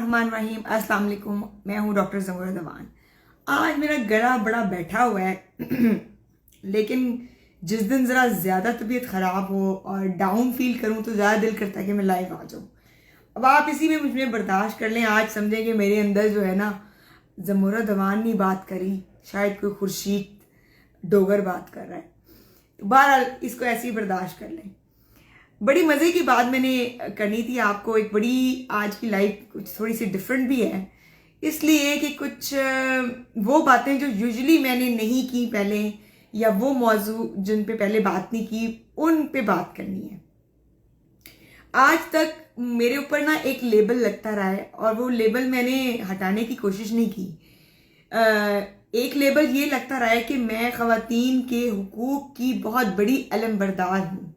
बिस्मिल्लाहिर्रहमानिर्रहीम। अस्सलाम वालेकुम। मैं हूँ डॉक्टर ज़मरा दवान। आज मेरा गला बड़ा बैठा हुआ है लेकिन जिस दिन ज़रा ज़्यादा तबीयत ख़राब हो और डाउन फील करूँ तो ज़्यादा दिल करता है कि मैं लाइव आ जाऊँ। अब आप इसी में मुझे बर्दाश्त कर लें। आज समझें कि मेरे अंदर जो है ना, ज़मरा दवान नहीं बात करी, शायद कोई खुर्शीद डोगर बात कर रहा है। तो बहरहाल इसको ऐसे ही बर्दाश्त कर लें। बड़ी मज़े की बात मैंने करनी थी आपको। एक बड़ी आज की लाइफ कुछ थोड़ी सी डिफरेंट भी है, इसलिए कि कुछ वो बातें जो यूजुअली मैंने नहीं की पहले, या वो मौजू जिन पे पहले बात नहीं की, उन पे बात करनी है। आज तक मेरे ऊपर ना एक लेबल लगता रहा है और वो लेबल मैंने हटाने की कोशिश नहीं की। एक लेबल ये लगता रहा है कि मैं ख़वातीन के हुकूक की बहुत बड़ी अलमबरदार हूँ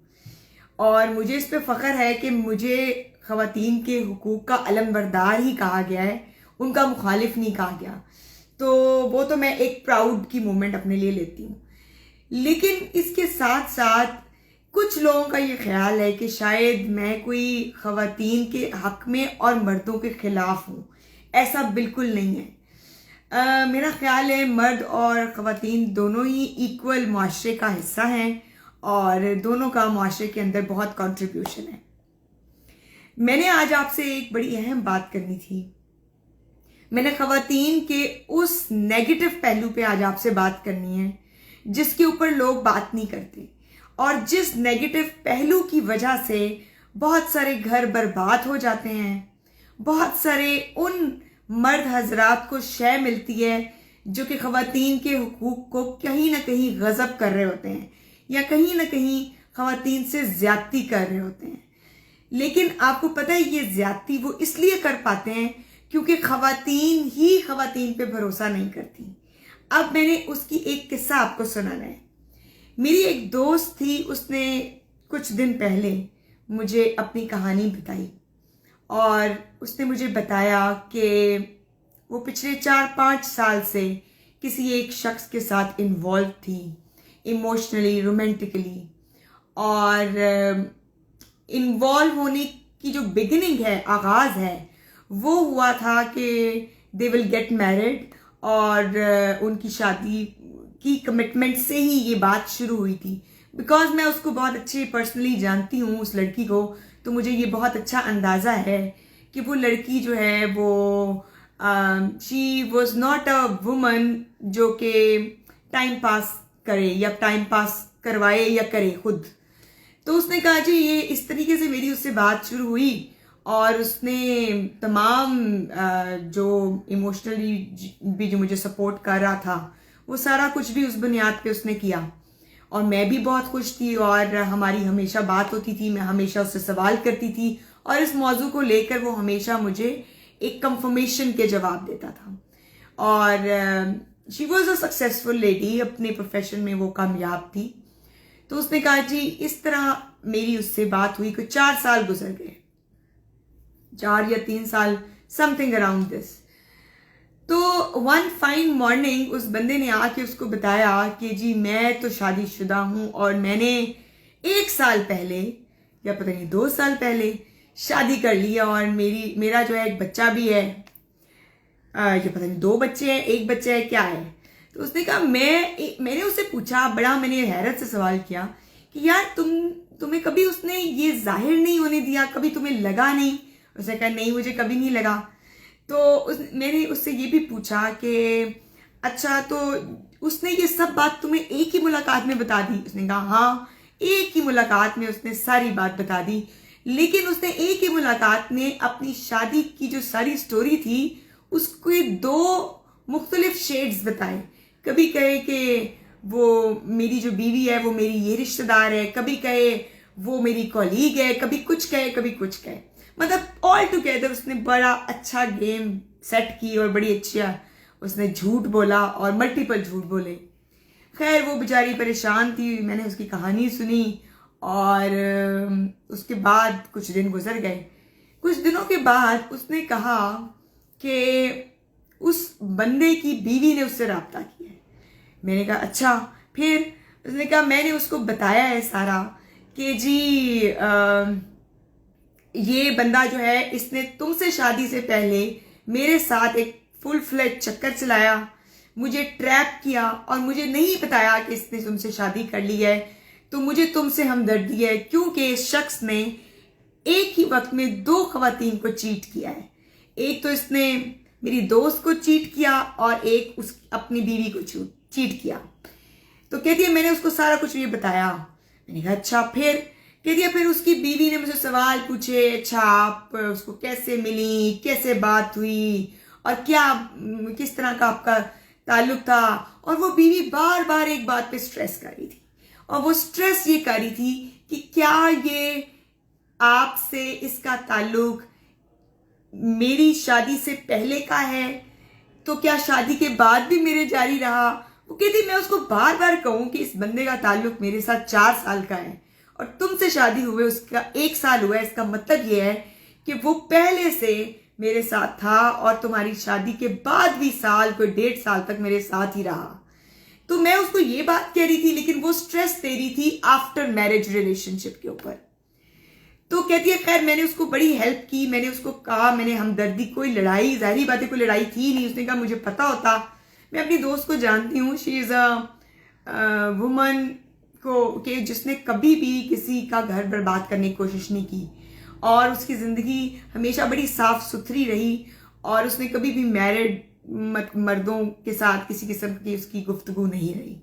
और मुझे इस पे फ़ख्र है कि मुझे ख़वातीन के हुकूक का अलमबरदार ही कहा गया है, उनका मुखालिफ नहीं कहा गया। तो वो तो मैं एक प्राउड की मोमेंट अपने लिए लेती हूँ। लेकिन इसके साथ साथ कुछ लोगों का ये ख्याल है कि शायद मैं कोई ख़वातीन के हक़ में और मर्दों के ख़िलाफ़ हूँ। ऐसा बिल्कुल नहीं है। मेरा ख्याल है मर्द और ख़वातीन दोनों ही इक्वल मुआशरे का हिस्सा हैं और दोनों का मुआशरे के अंदर बहुत कंट्रीब्यूशन है। मैंने आज आपसे एक बड़ी अहम बात करनी थी। मैंने ख़वातीन के उस नेगेटिव पहलू पे आज आपसे बात करनी है जिसके ऊपर लोग बात नहीं करते, और जिस नेगेटिव पहलू की वजह से बहुत सारे घर बर्बाद हो जाते हैं, बहुत सारे उन मर्द हजरात को शय मिलती है जो कि ख़वातीन के हुकूक को कहीं ना कहीं गज़ब कर रहे होते हैं या कहीं ना कहीं ख़वातीन से ज़्यादती कर रहे होते हैं। लेकिन आपको पता है ये ज़्यादती वो इसलिए कर पाते हैं क्योंकि ख़वातीन ही ख़वातीन पे भरोसा नहीं करती। अब मैंने उसकी एक किस्सा आपको सुनाना है। मेरी एक दोस्त थी, उसने कुछ दिन पहले मुझे अपनी कहानी बताई और उसने मुझे बताया कि वो पिछले 4-5 साल से किसी एक शख्स के साथ इन्वॉल्व थी, इमोशनली, रोमांटिकली, और इन्वॉल्व होने की जो बिगिनिंग है, आगाज़ है, वो हुआ था कि दे विल गेट मैरिड और उनकी शादी की कमिटमेंट से ही ये बात शुरू हुई थी। बिकॉज मैं उसको बहुत अच्छे पर्सनली जानती हूँ, उस लड़की को, तो मुझे ये बहुत अच्छा अंदाज़ा है कि वो लड़की जो है वो she was not a woman जो कि टाइम पास करे या टाइम पास करवाए या करे खुद। तो उसने कहा जी ये इस तरीके से मेरी उससे बात शुरू हुई और उसने तमाम जो इमोशनली भी जो मुझे सपोर्ट कर रहा था वो सारा कुछ भी उस बुनियाद पे उसने किया और मैं भी बहुत खुश थी और हमारी हमेशा बात होती थी। मैं हमेशा उससे सवाल करती थी और इस मौजू को लेकर वो हमेशा मुझे एक कंफर्मेशन के जवाब देता था। और she was a successful lady, अपने प्रोफेशन में वो कामयाब थी। तो उसने कहा जी इस तरह मेरी उससे बात हुई। कुछ 4 साल गुजर गए, 4 या 3 साल, समथिंग अराउंड दिस। तो वन फाइन मॉर्निंग उस बंदे ने आके उसको बताया कि जी मैं तो शादीशुदा हूँ और मैंने 1 साल पहले या पता नहीं 2 साल पहले शादी कर लिया और मेरा जो है एक बच्चा भी है, ये पता नहीं 2 बच्चे हैं, 1 बच्चा है, क्या है। तो उसने कहा मैंने उससे पूछा, बड़ा मैंने हैरत से सवाल किया कि यार तुम्हें कभी उसने ये जाहिर नहीं होने दिया, कभी तुम्हें लगा नहीं? उसने कहा नहीं मुझे कभी नहीं लगा। तो मैंने उससे ये भी पूछा कि अच्छा तो उसने ये सब बात तुम्हें एक ही मुलाकात में बता दी? उसने कहा हाँ, एक ही मुलाकात में उसने सारी बात बता दी। लेकिन उसने एक ही मुलाकात में अपनी शादी की जो सारी स्टोरी थी उसके 2 मुख्तलिफ शेड्स बताए। कभी कहे कि वो मेरी जो बीवी है वो मेरी ये रिश्तेदार है, कभी कहे वो मेरी कॉलीग है, कभी कुछ कहे कभी कुछ कहे। मतलब ऑल टुगेदर उसने बड़ा अच्छा गेम सेट की और बड़ी अच्छा उसने झूठ बोला और मल्टीपल झूठ बोले। खैर वो बेचारी परेशान थी, मैंने उसकी कहानी सुनी और उसके बाद कुछ दिन गुजर गए। कुछ दिनों के बाद उसने कहा कि उस बंदे की बीवी ने उससे रब्ता किया है। मैंने कहा अच्छा। फिर उसने कहा मैंने उसको बताया है सारा कि जी یہ بندہ جو ہے اس نے تم سے شادی سے پہلے میرے ساتھ ایک فل فلیج چکر چلایا، مجھے ٹریپ کیا اور مجھے نہیں بتایا کہ اس نے تم سے شادی کر لی ہے. تو مجھے تم سے ہمدردی ہے کیونکہ اس شخص نے ایک ہی وقت میں 2 خواتین کو چیٹ کیا ہے. ایک تو اس نے میری دوست کو چیٹ کیا اور ایک اپنی بیوی کو چیٹ کیا. تو کہتی ہے میں نے اس کو سارا کچھ یہ بتایا. میں نے کہا اچھا. پھر کہتی ہے پھر اس کی بیوی نے مجھ سے سوال پوچھے، اچھا آپ اس کو کیسے ملی، کیسے بات ہوئی اور کس طرح کا آپ کا تعلق تھا. اور وہ بیوی بار بار ایک بات پہ سٹریس کر رہی تھی، اور وہ سٹریس یہ کر رہی تھی کہ کیا یہ آپ سے اس کا تعلق میری شادی سے پہلے کا ہے تو کیا شادی کے بعد بھی میرے جاری رہا. وہ کہتی میں اس کو بار بار کہوں کہ اس بندے کا تعلق میرے ساتھ 4 سال کا ہے اور تم سے شادی ہوئے اس کا 1 سال ہوا ہے، اس کا مطلب یہ ہے کہ وہ پہلے سے میرے ساتھ تھا اور تمہاری شادی کے بعد بھی کوئی 1.5 سال تک میرے ساتھ ہی رہا. تو میں اس کو یہ بات کہہ رہی تھی لیکن وہ سٹریس دے رہی تھی آفٹر میرج ریلیشن شپ کے اوپر. تو کہتی ہے خیر میں نے اس کو بڑی ہیلپ کی، میں نے اس کو کہا، میں نے ہمدردی، کوئی لڑائی، ظاہری بات ہے کوئی لڑائی تھی نہیں. اس نے کہا مجھے پتا ہوتا، میں اپنی دوست کو جانتی ہوں، شی از اے وومن کو کہ جس نے کبھی بھی کسی کا گھر برباد کرنے کی کوشش نہیں کی اور اس کی زندگی ہمیشہ بڑی صاف ستھری رہی اور اس نے کبھی بھی میرڈ مردوں کے ساتھ کسی قسم کی اس کی گفتگو نہیں رہی.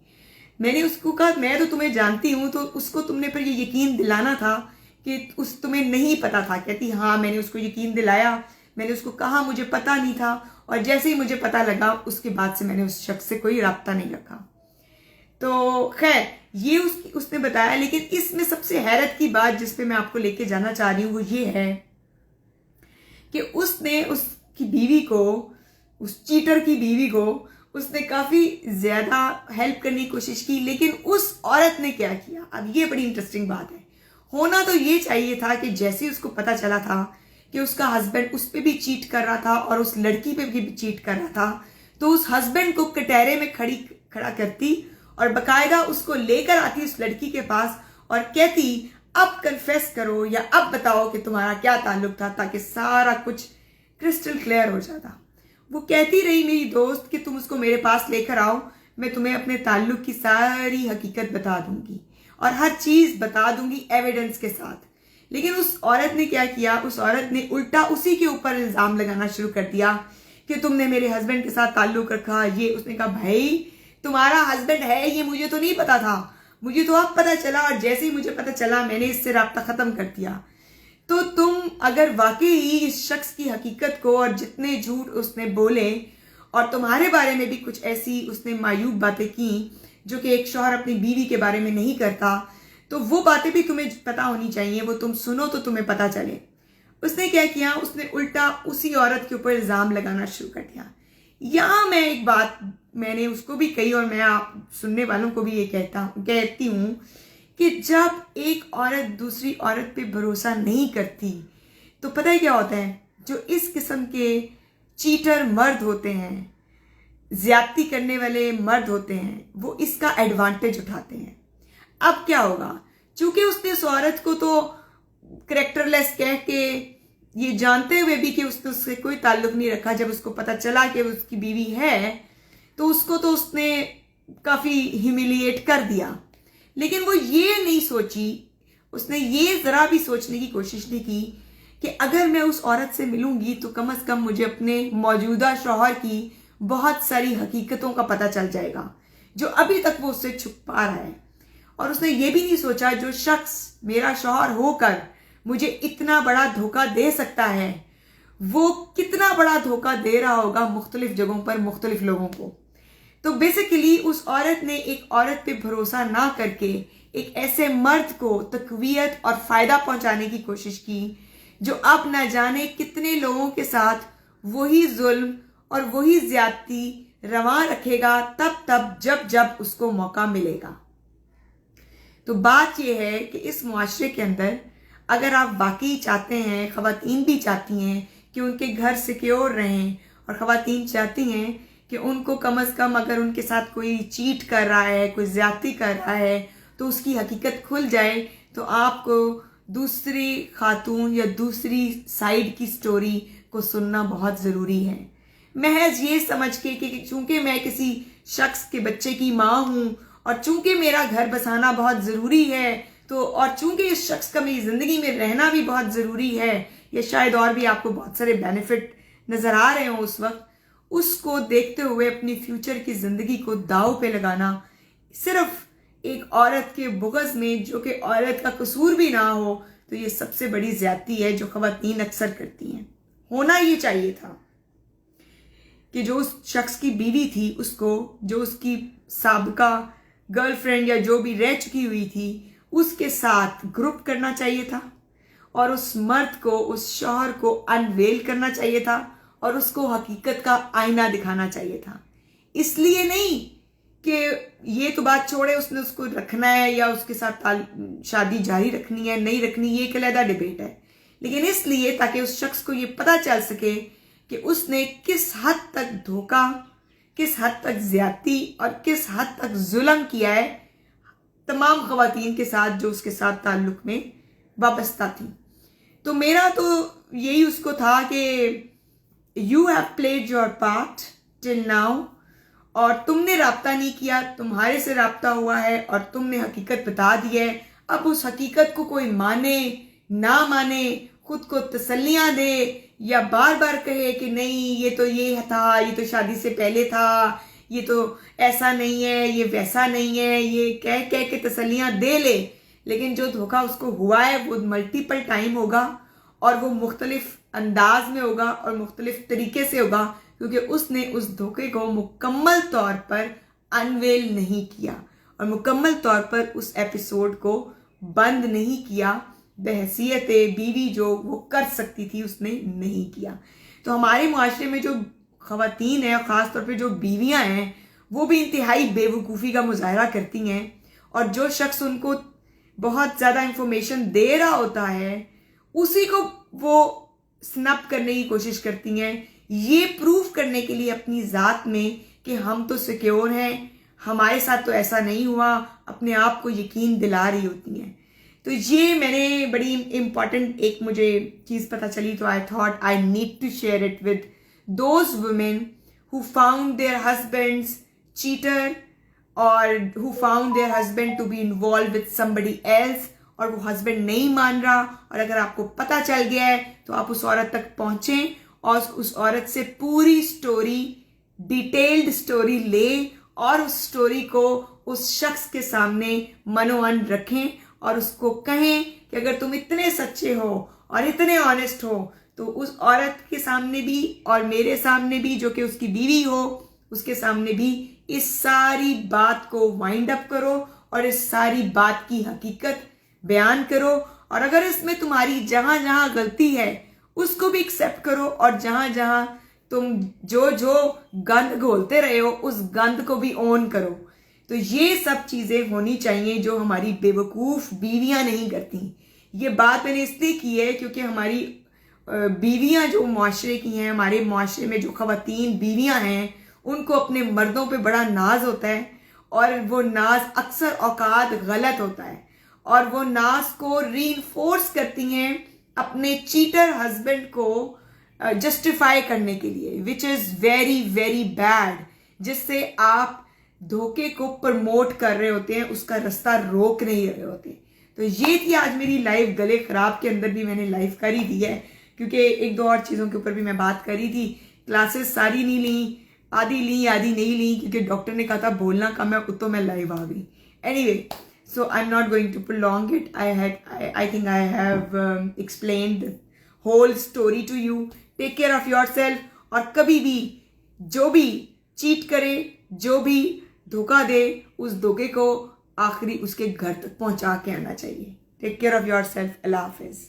میں نے اس کو کہا میں تو تمہیں جانتی ہوں، تو اس کو تم نے پر یہ یقین دلانا تھا کہ تمہیں نہیں پتا تھا. کہتی ہاں میں نے اس کو یقین دلایا، میں نے اس کو کہا مجھے پتا نہیں تھا اور جیسے ہی مجھے پتا لگا اس کے بعد سے میں نے اس شخص سے کوئی رابطہ نہیں رکھا. تو خیر یہ اس نے بتایا. لیکن اس میں سب سے حیرت کی بات جس پہ میں آپ کو لے کے جانا چاہ رہی ہوں وہ یہ ہے کہ اس نے اس کی بیوی کو، اس چیٹر کی بیوی کو اس نے کافی زیادہ ہیلپ کرنے کی کوشش کی. لیکن اس عورت نے کیا کیا، اب یہ بڑی انٹرسٹنگ بات ہے. ہونا تو یہ چاہیے تھا کہ جیسے اس کو پتا چلا تھا کہ اس کا ہسبینڈ اس پہ بھی چیٹ کر رہا تھا اور اس لڑکی پہ بھی چیٹ کر رہا تھا، تو اس ہسبینڈ کو کٹہرے میں کھڑا کرتی اور باقاعدہ اس کو لے کر آتی اس لڑکی کے پاس اور کہتی اب کنفیس کرو یا اب بتاؤ کہ تمہارا کیا تعلق تھا، تاکہ سارا کچھ کرسٹل کلیئر ہو جاتا. وہ کہتی رہی میری دوست کہ تم اس کو میرے پاس لے کر آؤ، میں تمہیں اپنے تعلق کی ساری حقیقت بتا دوں گی اور ہر چیز بتا دوں گی ایویڈنس کے ساتھ. لیکن اس عورت نے کیا کیا، اس عورت نے الٹا اسی کے اوپر الزام لگانا شروع کر دیا کہ تم نے میرے ہسبینڈ کے ساتھ تعلق رکھا. یہ اس نے کہا بھائی تمہارا ہسبینڈ ہے یہ مجھے تو نہیں پتا تھا، مجھے تو اب پتا چلا اور جیسے ہی مجھے پتا چلا میں نے اس سے رابطہ ختم کر دیا. تو تم اگر واقعی اس شخص کی حقیقت کو اور جتنے جھوٹ اس نے بولے اور تمہارے بارے میں بھی کچھ ایسی اس نے معیوب باتیں کی جو کہ ایک شوہر اپنی بیوی کے بارے میں نہیں کرتا، تو وہ باتیں بھی تمہیں پتا ہونی چاہیے، وہ تم سنو تو تمہیں پتا چلے. اس نے کیا کیا، اس نے الٹا اسی عورت کے اوپر الزام لگانا شروع کر دیا. یہاں میں ایک بات میں نے اس کو بھی کہی اور میں آپ سننے والوں کو بھی یہ کہتی ہوں کہ جب ایک عورت دوسری عورت پہ بھروسہ نہیں کرتی تو پتہ ہے کیا ہوتا ہے، جو اس قسم کے چیٹر مرد ہوتے ہیں، زیادتی کرنے والے مرد ہوتے ہیں، وہ اس کا ایڈوانٹیج اٹھاتے ہیں. اب کیا ہوگا، چونکہ اس نے اس عورت کو تو کریکٹر لیس کہہ کے یہ جانتے ہوئے بھی کہ اس نے اس سے کوئی تعلق نہیں رکھا، جب اس کو پتا چلا کہ اس کی بیوی ہے تو اس نے کافی ہیومیلیٹ کر دیا. لیکن وہ یہ نہیں سوچی، اس نے یہ ذرا بھی سوچنے کی کوشش نہیں کی کہ اگر میں اس عورت سے ملوں گی تو کم از کم مجھے اپنے موجودہ شوہر کی بہت ساری حقیقتوں کا پتہ چل جائے گا جو ابھی تک وہ اس سے چھپا رہا ہے. اور اس نے یہ بھی نہیں سوچا جو شخص میرا شوہر ہو کر مجھے اتنا بڑا دھوکہ دے سکتا ہے وہ کتنا بڑا دھوکہ دے رہا ہوگا مختلف جگہوں پر مختلف لوگوں کو. تو بیسیکلی اس عورت نے ایک عورت پہ بھروسہ نہ کر کے ایک ایسے مرد کو تقویت اور فائدہ پہنچانے کی کوشش کی جو اب نہ جانے کتنے لوگوں کے ساتھ وہی ظلم اور وہی زیادتی رواں رکھے گا تب جب اس کو موقع ملے گا. تو بات یہ ہے کہ اس معاشرے کے اندر اگر آپ واقعی چاہتے ہیں، خواتین بھی چاہتی ہیں کہ ان کے گھر سیکیور رہیں اور خواتین چاہتی ہیں کہ ان کو کم از کم اگر ان کے ساتھ کوئی چیٹ کر رہا ہے، کوئی زیادتی کر رہا ہے تو اس کی حقیقت کھل جائے، تو آپ کو दूसरी खातून या दूसरी साइड की स्टोरी को सुनना बहुत ज़रूरी है, महज ये समझ के कि चूंकि मैं किसी शख्स के बच्चे की माँ हूँ और चूंकि मेरा घर बसाना बहुत ज़रूरी है, तो और चूंकि इस शख्स का मेरी ज़िंदगी में रहना भी बहुत ज़रूरी है, या शायद और भी आपको बहुत सारे बेनिफिट नज़र आ रहे हों उस वक्त, उसको देखते हुए अपनी फ्यूचर की ज़िंदगी को दांव पे लगाना सिर्फ एक औरत के बुग़्ज़ में, जो कि औरत का कसूर भी ना हो, तो ये सबसे बड़ी ज़्यादती है जो ख़वातीन अक्सर करती हैं। होना ये चाहिए था कि जो उस शख्स की बीवी थी उसको, जो उसकी साबिका गर्लफ्रेंड या जो भी रह चुकी हुई थी, उसके साथ ग्रुप करना चाहिए था और उस मर्द को, उस शौहर को अनवेल करना चाहिए था और उसको हकीकत का आईना दिखाना चाहिए था। इसलिए नहीं कि ये तो बात छोड़े उसने उसको रखना है या उसके साथ शादी जारी रखनी है नहीं रखनी, ये एक अलग डिबेट है, लेकिन इसलिए ताकि उस शख्स को ये पता चल सके कि उसने किस हद तक धोखा, किस हद तक ज्यादती और किस हद तक जुल्म किया है तमाम ख़वातीन के साथ जो उसके साथ ताल्लुक में वाबस्ता थी। तो मेरा तो यही उसको था कि you have played your part till now, और तुमने राब्ता नहीं किया, तुम्हारे से राब्ता हुआ है और तुमने हकीकत बता दी है। अब उस हकीकत को कोई माने ना माने, खुद को तसल्लियाँ दे या बार बार कहे कि नहीं ये तो ये था, ये तो शादी से पहले था, ये तो ऐसा नहीं है, ये वैसा नहीं है, ये कह कह के तसल्लियाँ दे ले, लेकिन जो धोखा उसको हुआ है वो मल्टीपल टाइम होगा और वो मुख्तलिफ अंदाज में होगा और मुख्तलिफ तरीके से होगा, क्योंकि उसने उस धोखे को मुकम्मल तौर पर अनवेल नहीं किया और मुकम्मल तौर पर उस एपिसोड को बंद नहीं किया। बहसीयत बीवी जो वो कर सकती थी उसने नहीं किया। तो हमारे मुआशरे में जो ख़वातीन हैं, ख़ास तौर पे जो बीवियां हैं, वो भी इंतहाई बेवकूफ़ी का मुजाहरा करती हैं और जो शख्स उनको बहुत ज़्यादा इंफॉर्मेशन दे रहा होता है उसी को वो स्नप करने की कोशिश करती हैं, ये प्रूव करने के लिए अपनी ज़ात में कि हम तो सिक्योर हैं, हमारे साथ तो ऐसा नहीं हुआ, अपने आप को यकीन दिला रही होती हैं। तो ये मैंने बड़ी इम्पॉर्टेंट एक मुझे चीज़ पता चली, तो I thought I need to share it with those women who found their husbands cheater और who found their husband to be involve with somebody else, और वो हस्बैंड नहीं मान रहा, और अगर आपको पता चल गया है तो आप उस औरत तक पहुंचें और उस औरत से पूरी स्टोरी, डिटेल्ड स्टोरी ले और उस स्टोरी को उस शख्स के सामने मनोअन रखें और उसको कहें कि अगर तुम इतने सच्चे हो और इतने ऑनेस्ट हो तो उस औरत के सामने भी और मेरे सामने भी जो कि उसकी बीवी हो उसके सामने भी इस सारी बात को वाइंड अप करो और इस सारी बात की हकीकत बयान करो, और अगर इसमें तुम्हारी जहां जहां गलती है उसको भी एक्सेप्ट करो और जहां जहां तुम जो जो गंद घोलते रहे हो उस गंद को भी ओन करो। तो ये सब चीजें होनी चाहिए जो हमारी बेवकूफ बीवियां नहीं करती। ये बात मैंने इसलिए की है क्योंकि हमारी बीवियां जो मुआशरे की हैं, हमारे मुआशरे में जो ख़वातीन बीवियां हैं उनको अपने मर्दों पे बड़ा नाज होता है और वो नाज अक्सर औकात गलत होता है और वो नाज को रीइंफोर्स करती हैं अपने चीटर हस्बैंड को जस्टिफाई करने के लिए, which is very very bad, जिससे आप धोखे को प्रमोट कर रहे होते हैं, उसका रास्ता रोक नहीं रहे होते। तो ये थी आज मेरी लाइफ। गले खराब के अंदर भी मैंने लाइफ कर ही दी है क्योंकि एक दो और चीज़ों के ऊपर भी मैं बात करी थी। क्लासेस सारी नहीं ली, आधी ली आधी नहीं ली, क्योंकि डॉक्टर ने कहा था बोलना कम है, तो मैं लाइव आ गई। Anyway, so I'm not going to prolong it. I think I have explained the whole story to you. Take care of yourself. और कभी भी जो भी चीट करे, जो भी धोखा दे, उस धोखे को आखिरी उसके घर तक पहुंचा के आना चाहिए। Take care of yourself. Allah Hafiz.